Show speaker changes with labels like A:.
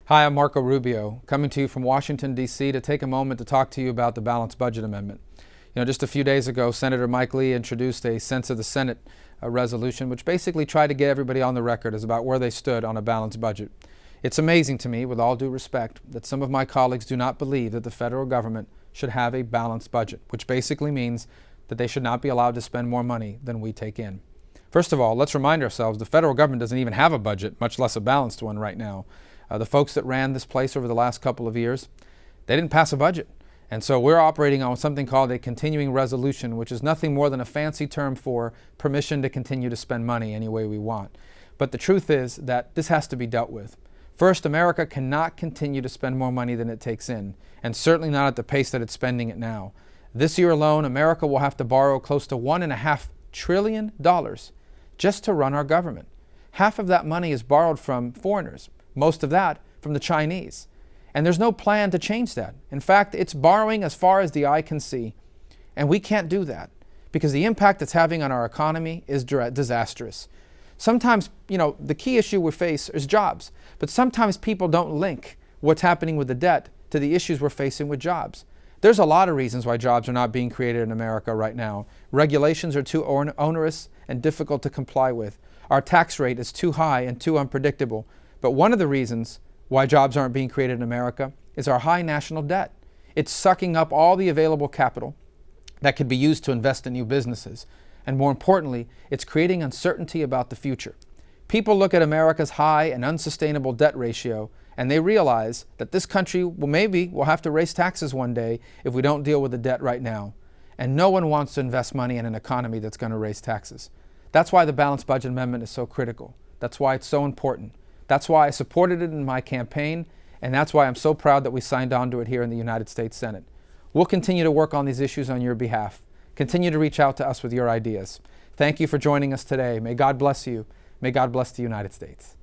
A: Hi, I'm Marco Rubio, coming to you from Washington, D.C. to take a moment to talk to you about the Balanced Budget Amendment. Just a few days ago, Senator Mike Lee introduced a Sense of the Senate resolution, which basically tried to get everybody on the record as about where they stood on a balanced budget. It's amazing to me, with all due respect, that some of my colleagues do not believe that the federal government should have a balanced budget, which basically means that they should not be allowed to spend more money than we take in. First of all, let's remind ourselves the federal government doesn't even have a budget, much less a balanced one right now. The folks that ran this place over the last couple of years, they didn't pass a budget. And so we're operating on something called a continuing resolution, which is nothing more than a fancy term for permission to continue to spend money any way we want. But the truth is that this has to be dealt with. First, America cannot continue to spend more money than it takes in, and certainly not at the pace that it's spending it now. This year alone, America will have to borrow close to $1.5 trillion just to run our government. Half of that money is borrowed from foreigners, most of that from the Chinese. And there's no plan to change that. In fact, it's borrowing as far as the eye can see. And we can't do that because the impact it's having on our economy is disastrous. Sometimes, the key issue we face is jobs. But sometimes people don't link what's happening with the debt to the issues we're facing with jobs. There's a lot of reasons why jobs are not being created in America right now. Regulations are too onerous and difficult to comply with. Our tax rate is too high and too unpredictable. But one of the reasons why jobs aren't being created in America is our high national debt. It's sucking up all the available capital that could be used to invest in new businesses. And more importantly, it's creating uncertainty about the future. People look at America's high and unsustainable debt ratio and they realize that this country will have to raise taxes one day if we don't deal with the debt right now. And no one wants to invest money in an economy that's going to raise taxes. That's why the Balanced Budget Amendment is so critical. That's why it's so important. That's why I supported it in my campaign, and that's why I'm so proud that we signed on to it here in the United States Senate. We'll continue to work on these issues on your behalf. Continue to reach out to us with your ideas. Thank you for joining us today. May God bless you. May God bless the United States.